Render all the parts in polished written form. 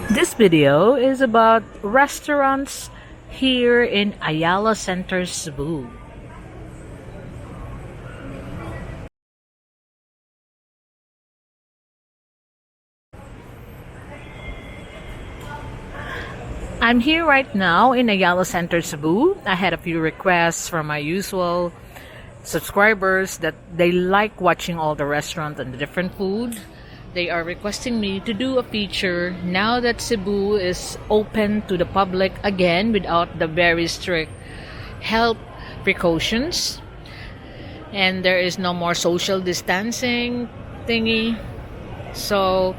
This video is about restaurants here in Ayala Center Cebu. I'm here right now in Ayala Center Cebu. I had a few requests from my usual subscribers that they like watching all the restaurants and the different food. They are requesting me to do a feature now that Cebu is open to the public again without the very strict health precautions, and there is no more social distancing thingy. So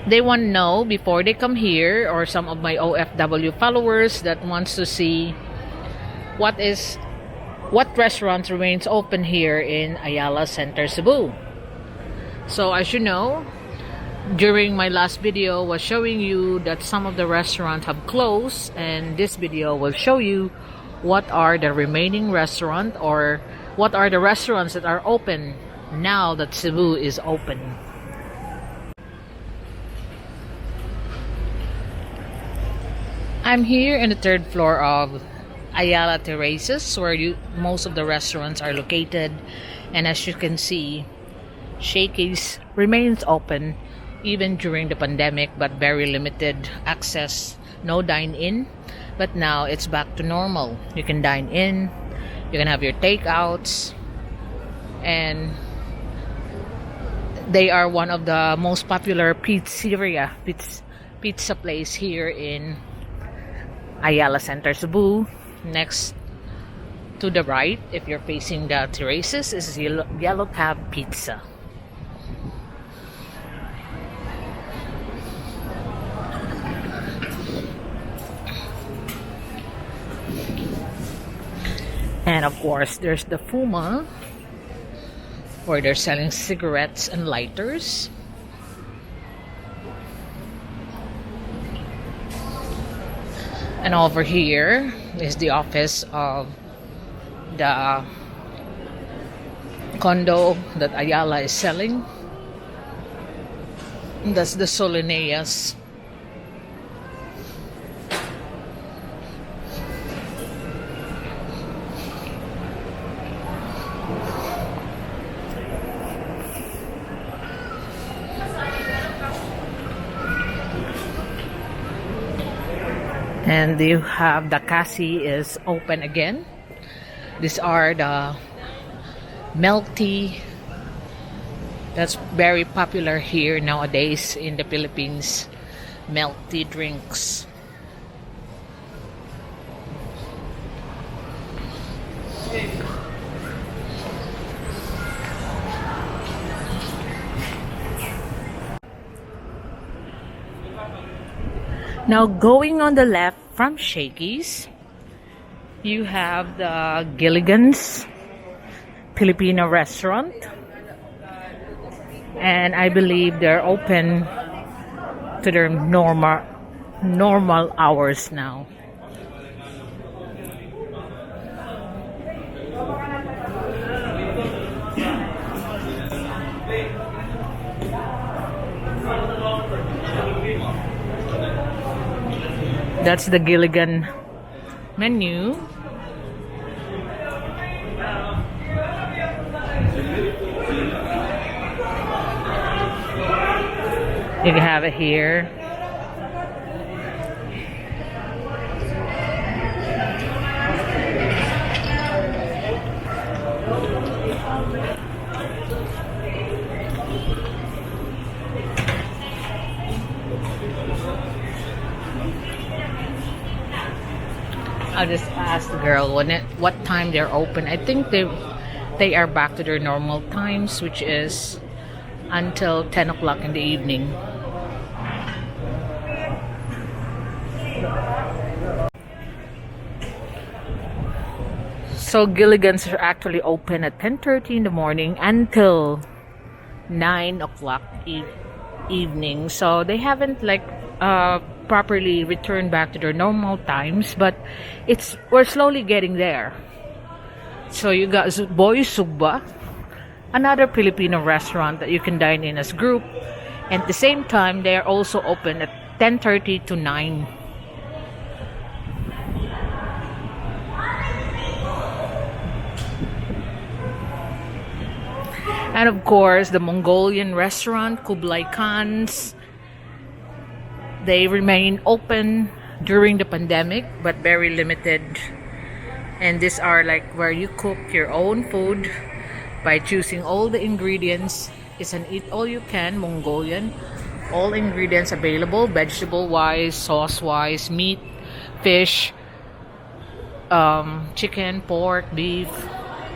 they want to know before they come here, or some of my OFW followers that wants to see what restaurants remains open here in Ayala Center Cebu. So as you know, during my last video was showing you that some of the restaurants have closed, and this video will show you what are the remaining restaurants, or what are the restaurants that are open now that Cebu is open. I'm here in the third floor of Ayala Terraces, where most of the restaurants are located, and as you can see, Shakey's remains open even during the pandemic, but very limited access, no dine-in. But now it's back to normal. You can dine in, you can have your takeouts, and they are one of the most popular pizza place here in Ayala Center Cebu. Next to the right, if you're facing the terraces, is Yellow Cab Pizza. And of course, there's the Fuma, where they're selling cigarettes and lighters. And over here is the office of the condo that Ayala is selling. That's the Solineas. And you have the Kasi is open again. These are the milk tea that's very popular here nowadays in the Philippines. Milk tea drinks. Now going on the left from Shakey's, you have the Gilligan's Filipino restaurant, and I believe they're open to their normal hours now. That's the Gilligan menu. You can have it here. I'll just ask the girl what time they're open. I think they are back to their normal times, which is until 10 o'clock in the evening. So Gilligan's are actually open at 10:30 in the morning until 9 o'clock evening. So they haven't properly returned back to their normal times, but we're slowly getting there. So you got Boy Sugba, another Filipino restaurant that you can dine in as group, and at the same time they are also open at 10:30 to 9. And of course, the Mongolian restaurant, Kublai Khan's, they remain open during the pandemic, but very limited. And these are like where you cook your own food by choosing all the ingredients. It's an eat all you can Mongolian. All ingredients available, vegetable wise, sauce wise, meat, fish, chicken, pork, beef.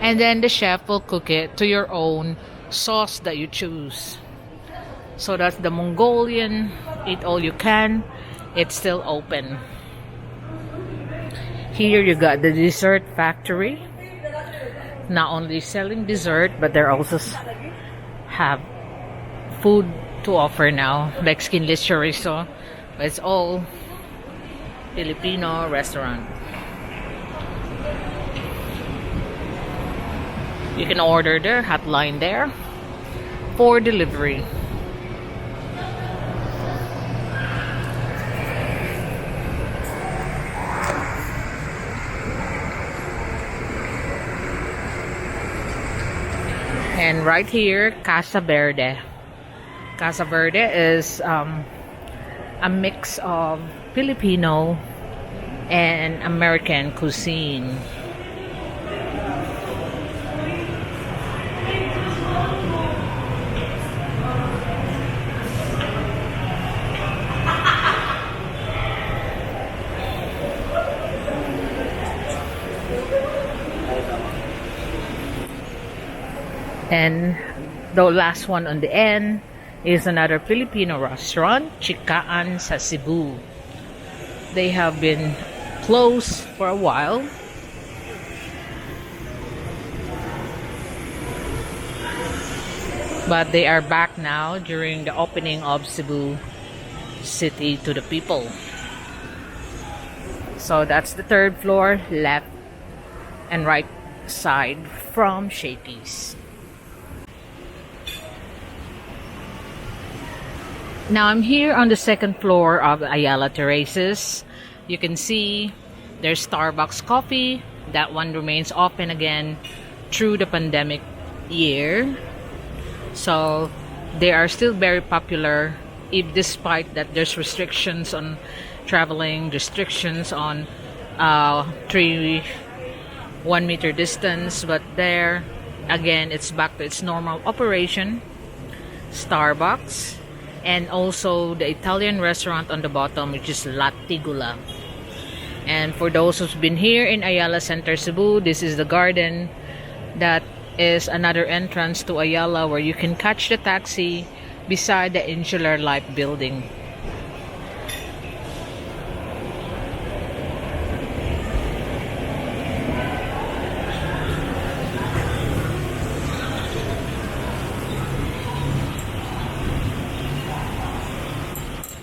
And then the chef will cook it to your own sauce that you choose. So that's the Mongolian eat all you can. It's still open. Here you got the dessert factory. Not only selling dessert, but they also have food to offer now, like skinless chorizo. But it's all Filipino restaurant. You can order their hotline there for delivery. And right here, Casa Verde. Casa Verde is a mix of Filipino and American cuisine. And the last one on the end is another Filipino restaurant, Chikaan sa Cebu. They have been closed for a while. But they are back now during the opening of Cebu City to the people. So that's the third floor, left and right side from Shakey's. Now I'm here on the second floor of Ayala Terraces. You can see there's Starbucks coffee. That one remains open again through the pandemic year. So they are still very popular, if despite that there's restrictions on traveling, restrictions on 1 meter distance. But there, again, it's back to its normal operation. Starbucks. And also the Italian restaurant on the bottom, which is Latigula. And for those who've been here in Ayala Center Cebu, this is the garden that is another entrance to Ayala, where you can catch the taxi beside the Insular Life building.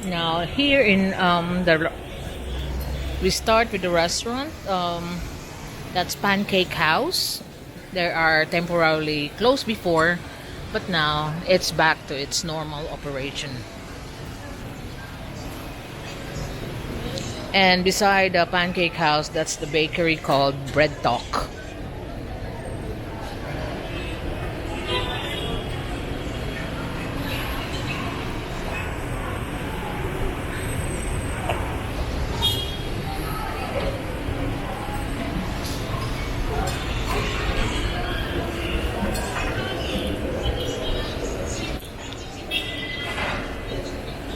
Now here in we start with the restaurant. That's Pancake House. They are temporarily closed before, but now it's back to its normal operation. And beside the Pancake House, that's the bakery called Bread Talk.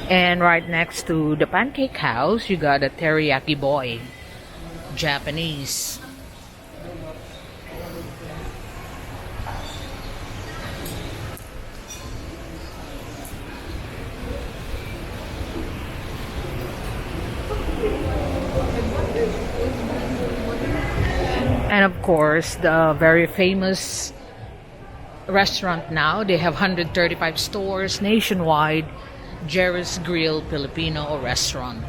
And right next to the Pancake House, you got a Teriyaki Boy, Japanese. And of course, the very famous restaurant now, they have 135 stores nationwide, Jerry's Grill Filipino Restaurant.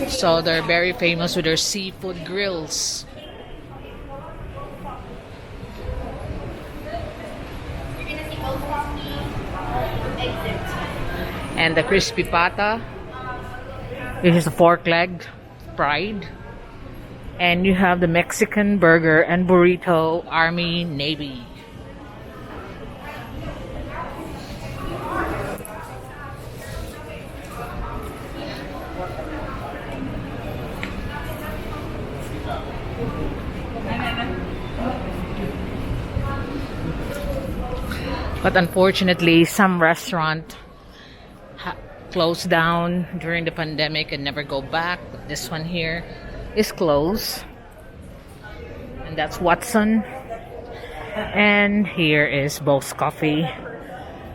So they're very famous with their seafood grills. and the crispy pata. This is a pork leg fried. And you have the Mexican burger and burrito, Army Navy. But unfortunately, some restaurant closed down during the pandemic and never go back. But this one here is closed. And that's Watson. And here is Bo's Coffee,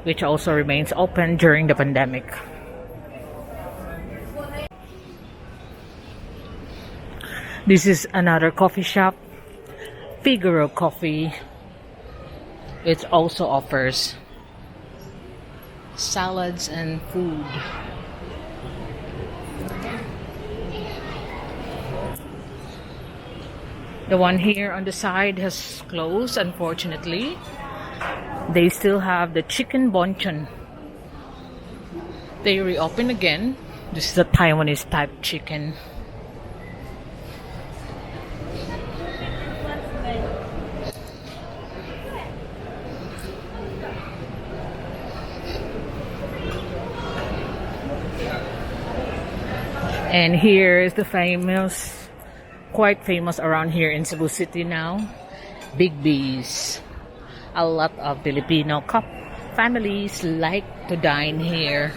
which also remains open during the pandemic. This is another coffee shop, Figaro Coffee. It also offers salads and food. The one here on the side has closed, unfortunately. They still have the chicken bonchon. They reopen again. This is a Taiwanese type chicken. And here is the famous, quite famous around here in Cebu City now, Big B's. A lot of Filipino families like to dine here.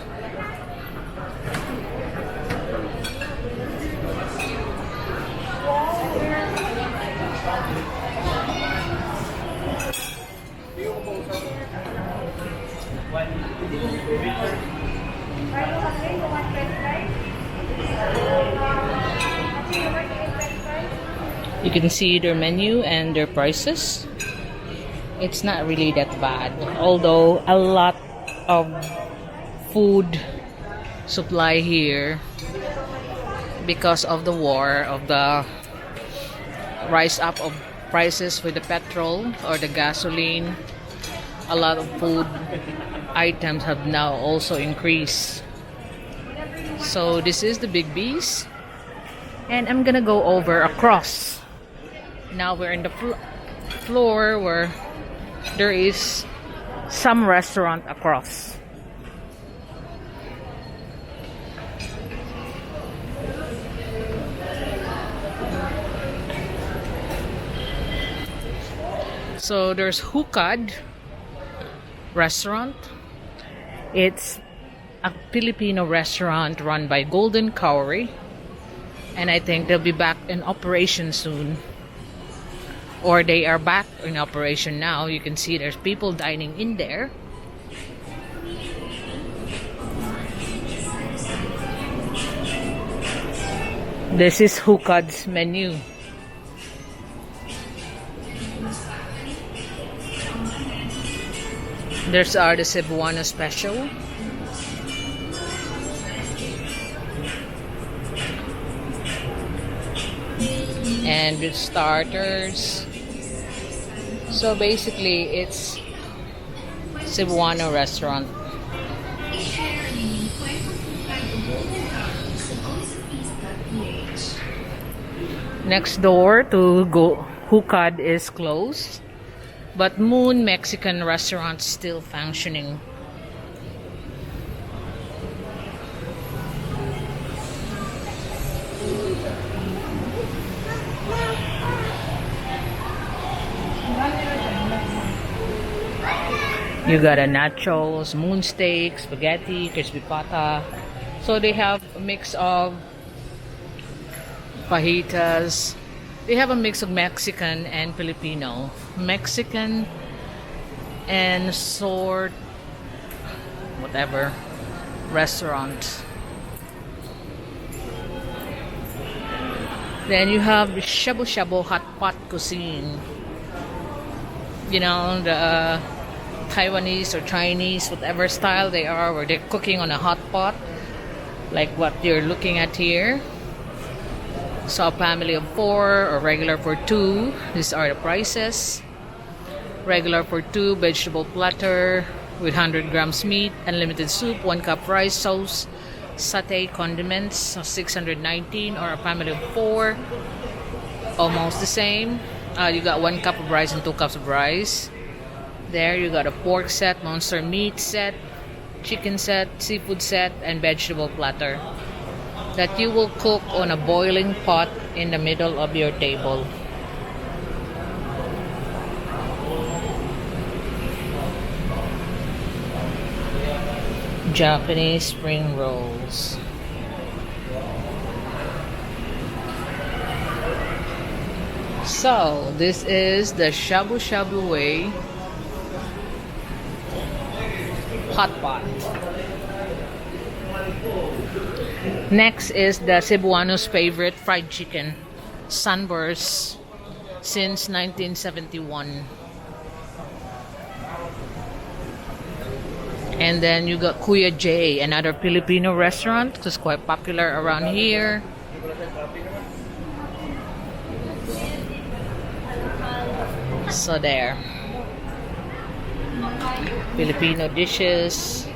You can see their menu and their prices. It's not really that bad, although a lot of food supply here because of the war, of the rise up of prices with the petrol or the gasoline. A lot of food items have now also increased. So this is the Big B's, and I'm gonna go over across. Now we're in the floor where there is some restaurant across. So there's Hukad restaurant. It's a Filipino restaurant run by Golden Cowrie, and I think they'll be back in operation soon. Or they are back in operation now. You can see there's people dining in there. This is Hukad's menu. There's the Cebuano special. And with starters. So basically it's Cebuano restaurant. Next door to Hukad is closed, but Moon Mexican restaurant still functioning. You got a nachos, moon steak, spaghetti, crispy pata. So they have a mix of fajitas. They have a mix of Mexican and Filipino. Mexican and sort whatever restaurant. Then you have the shabu shabu hot pot cuisine. You know, the Taiwanese or Chinese, whatever style they are, where they're cooking on a hot pot, like what you're looking at here. So a family of 4 or regular for 2. These are the prices. Regular for 2, vegetable platter, with 100 grams meat, unlimited soup, 1 cup rice, sauce, satay, condiments, so 619, or a family of 4, almost the same. You got 1 cup of rice and 2 cups of rice. There you got a pork set, monster meat set, chicken set, seafood set, and vegetable platter that you will cook on a boiling pot in the middle of your table. Japanese spring rolls. So this is the shabu shabu way hot pot. Next is the Cebuano's favorite fried chicken, sunburst since 1971. And then you got Kuya J, another Filipino restaurant that's quite popular around here. So there, Filipino dishes.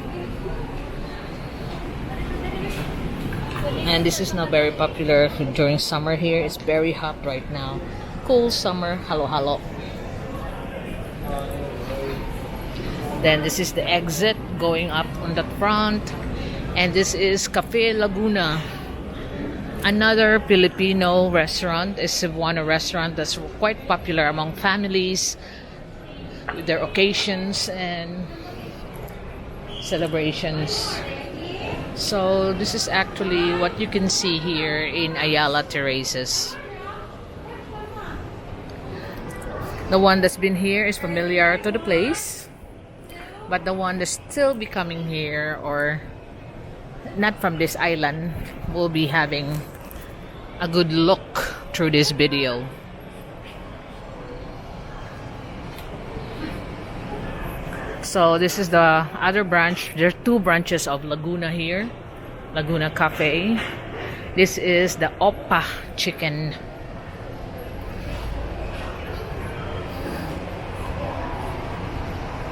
And this is not very popular during summer here. It's very hot right now. Cool summer, halo-halo. Then this is the exit going up on the front. And this is Cafe Laguna, another Filipino restaurant, a Cebuano restaurant that's quite popular among families with their occasions and celebrations. So this is actually what you can see here in Ayala Terraces. The one that's been here is familiar to the place, but the one that's still be coming here or not from this island will be having a good look through this video. So this is the other branch. There are 2 branches of Laguna here. Laguna Cafe. This is the Oppa chicken.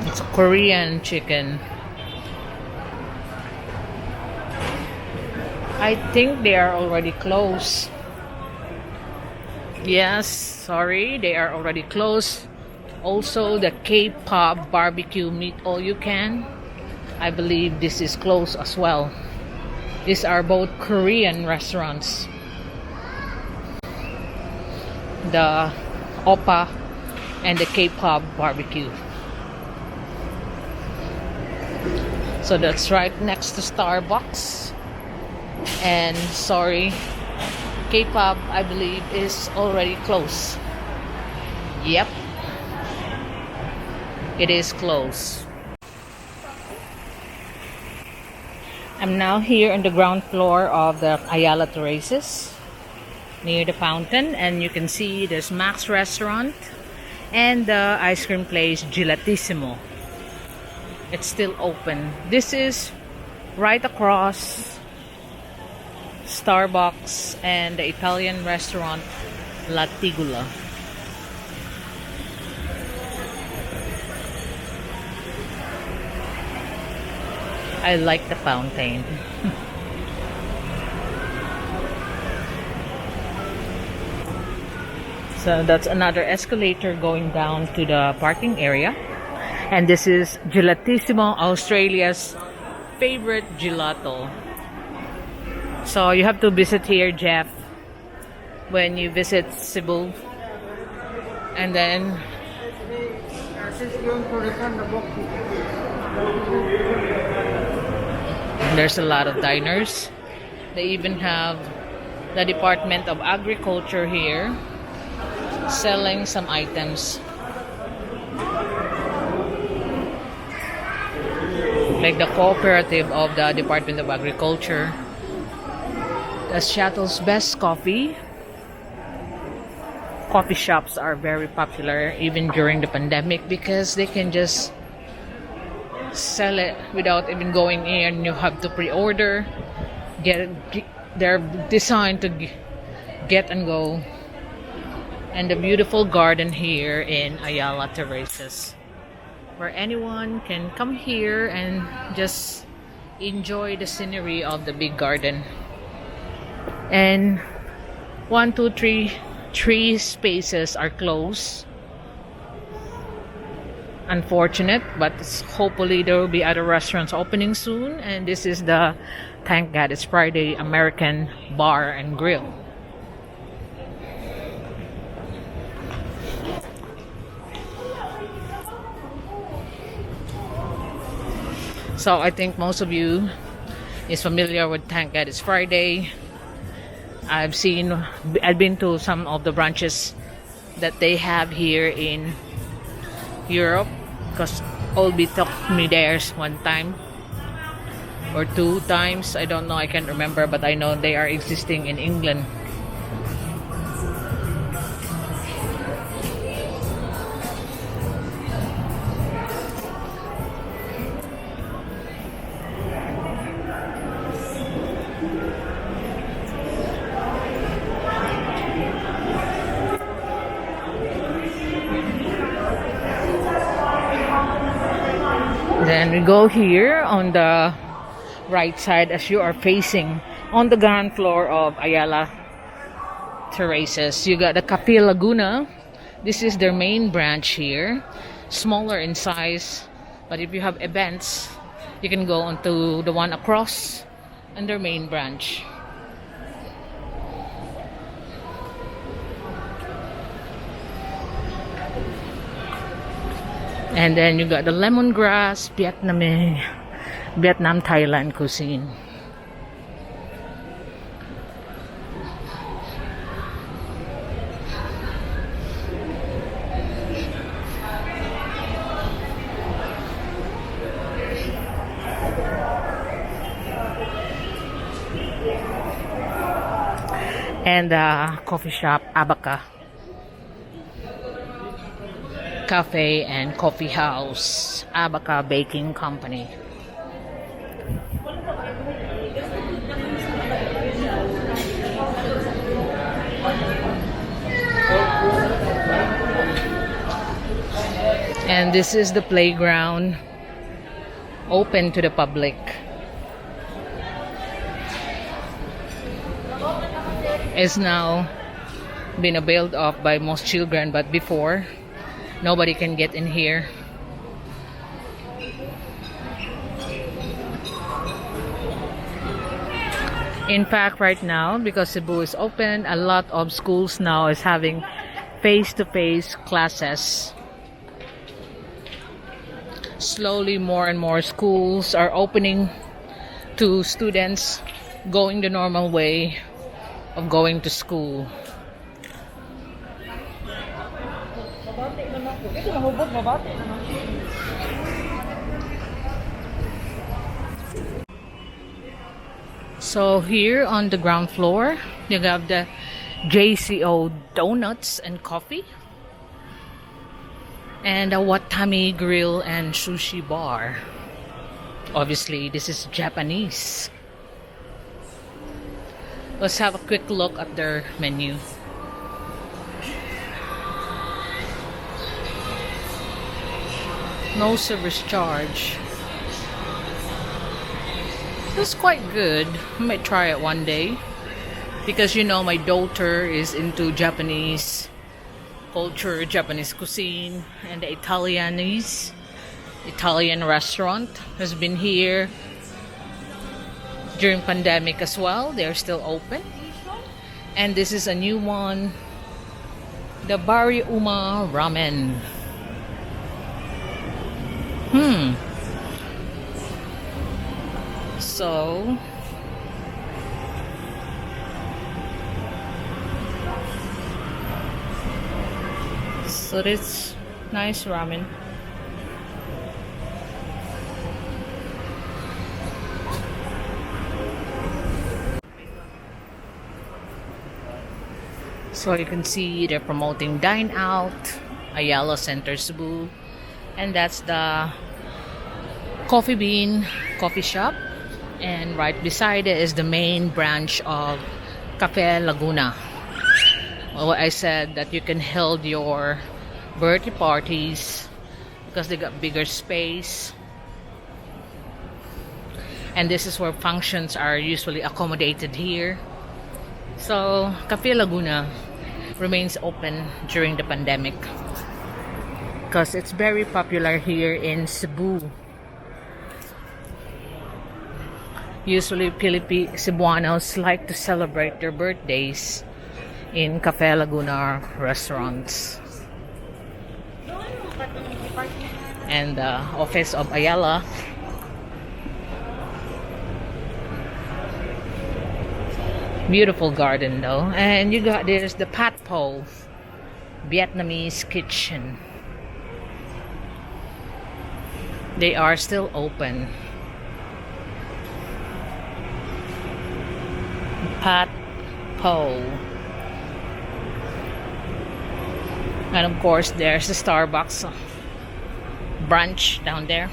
It's a Korean chicken. I think they are already closed. Yes, sorry, they are already closed. Also, the K-pop barbecue meat all you can. I believe this is closed as well. These are both Korean restaurants. The Oppa and the K-pop barbecue. So that's right next to Starbucks. And sorry, K-pop I believe is already closed. Yep. It is closed. I'm now here on the ground floor of the Ayala Terraces near the fountain, and you can see there's Max Restaurant and the ice cream place Gelatissimo. It's still open. This is right across Starbucks and the Italian restaurant La Tigula. I like the fountain. So that's another escalator going down to the parking area. And this is Gelatissimo, Australia's favorite gelato. So you have to visit here, Jeff, when you visit Cebu. And then there's a lot of diners. They even have the Department of Agriculture here selling some items. Like the cooperative of the Department of Agriculture. The Seattle's best coffee. Coffee shops are very popular even during the pandemic because they can just sell it without even going in. You have to pre-order. They're designed to get and go. And the beautiful garden here in Ayala Terraces, where anyone can come here and just enjoy the scenery of the big garden. And one, two, three spaces are closed. Unfortunate, but hopefully there will be other restaurants opening soon. And this is the, thank God it's Friday, American Bar and Grill. So I think most of you is familiar with Thank God It's Friday. I've been to some of the branches that they have here in Europe, because Olby took me there one time or two times. I don't know, I can't remember, but I know they are existing in England. Then we go here on the right side as you are facing on the ground floor of Ayala Terraces. You got the Cafe Laguna. This is their main branch here. Smaller in size, but if you have events, you can go onto the one across and their main branch. And then you got the lemongrass Vietnam Thailand cuisine. And the coffee shop Abaca Cafe and Coffee House, Abaca Baking Company. And this is the playground, open to the public. It's now been built up by most children, but before nobody can get in here. In fact, right now, because Cebu is open, a lot of schools now is having face-to-face classes. Slowly, more and more schools are opening to students going the normal way of going to school. So here on the ground floor, you have the JCO Donuts and Coffee, and a Watami Grill and Sushi Bar. Obviously, this is Japanese. Let's have a quick look at their menu. No service charge. It's quite good. I might try it one day, because you know my daughter is into Japanese culture, Japanese cuisine, and the Italian restaurant has been here during pandemic as well. They're still open. And this is a new one, the Bariuma Ramen. So it's nice ramen. So you can see they're promoting Dine Out, Ayala Center Cebu, and that's the Coffee Bean coffee shop, and right beside it is the main branch of Cafe Laguna. Well, I said that you can hold your birthday parties, because they got bigger space. And this is where functions are usually accommodated here. So Cafe Laguna remains open during the pandemic because it's very popular here in Cebu. Usually Cebuanos like to celebrate their birthdays in Cafe Laguna restaurants. And the office of Ayala. Beautiful garden though. And you got there's the Pat Po Vietnamese kitchen. They are still open. Pat Po. And of course there's the Starbucks branch down there.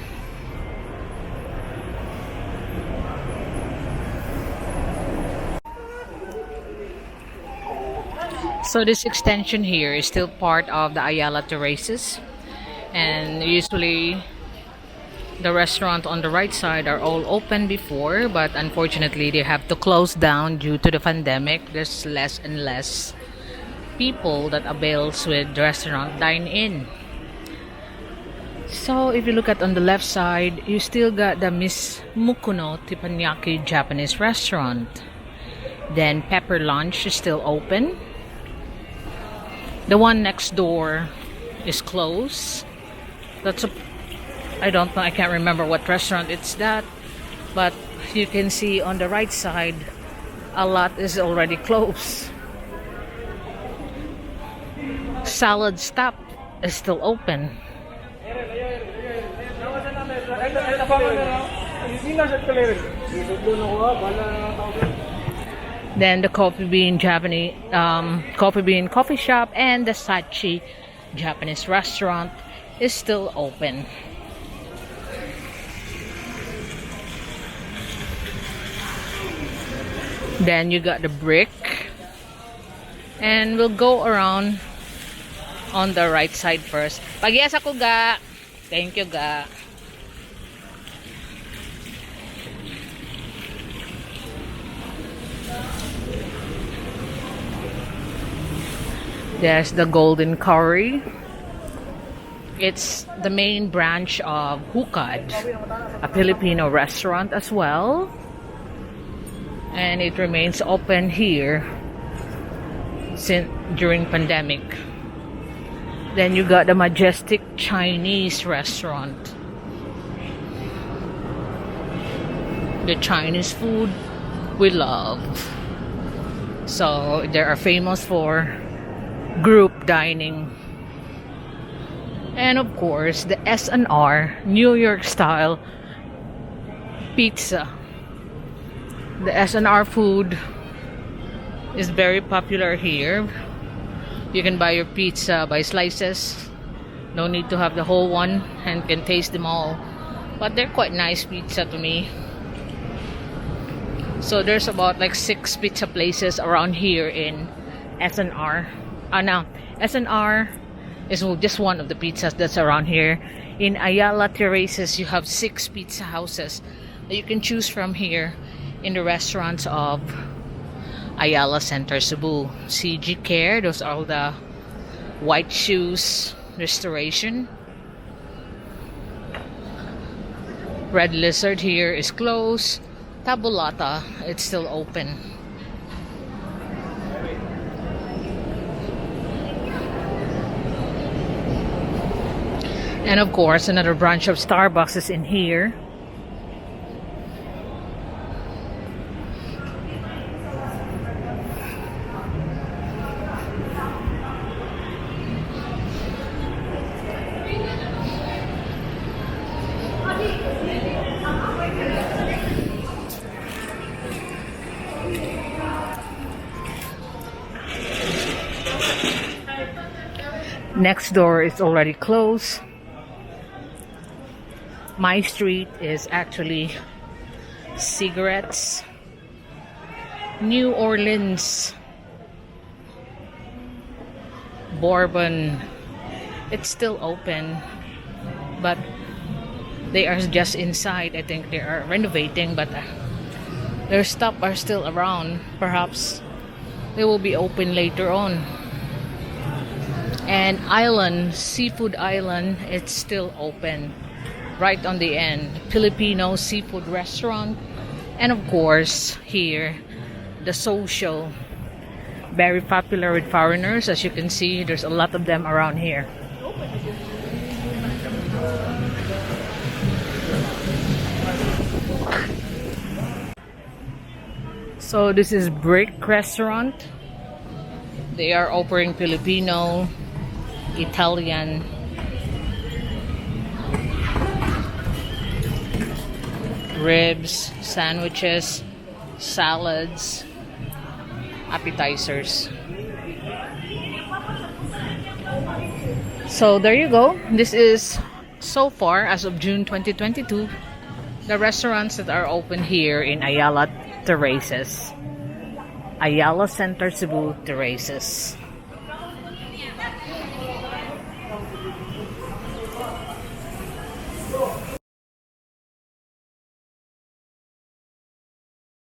So this extension here is still part of the Ayala Terraces, and usually the restaurant on the right side are all open before, but unfortunately they have to close down due to the pandemic. There's less and less people that avails with the restaurant dine-in. So if you look at on the left side, you still got the Miss Mukuno Teppanyaki Japanese restaurant. Then Pepper Lunch is still open. The one next door is closed. That's a, I don't know, I can't remember what restaurant it's that, but you can see on the right side a lot is already closed. Salad Stop is still open. Then the Coffee Bean Coffee Shop and the Sachi Japanese restaurant is still open. Then you got the Brick, and we'll go around on the right side first. Pag-yes ako ga. Thank you ga. There's the Golden Curry. It's the main branch of Hukad, a Filipino restaurant as well. And it remains open here since during pandemic. Then you got the Majestic Chinese restaurant. The Chinese food we love. So they are famous for group dining. And of course the S&R New York style pizza. The S&R food is very popular here. You can buy your pizza by slices. No need to have the whole one, and can taste them all. But they're quite nice pizza to me. So there's about like 6 pizza places around here in S&R. Now, S&R is just one of the pizzas that's around here. In Ayala Terraces, you have 6 pizza houses that you can choose from here in the restaurants of Ayala Center Cebu. CG Care, those are all the white shoes restoration. Red Lizard here is closed. Tabulata, it's still open. And of course, another branch of Starbucks is in here. Next door is already closed. My street is actually cigarettes. New Orleans Bourbon, it's still open. but they are just inside. I think they are renovating, but their stuff are still around. Perhaps they will be open later on. And Seafood Island, it's still open right on the end. Filipino seafood restaurant. And of course, here, the social. Very popular with foreigners. As you can see, there's a lot of them around here. So this is Brick Restaurant. They are offering Filipino, Italian, ribs, sandwiches, salads, appetizers. So there you go. This is so far as of June 2022 the restaurants that are open here in Ayala Terraces. Ayala Center Cebu Terraces.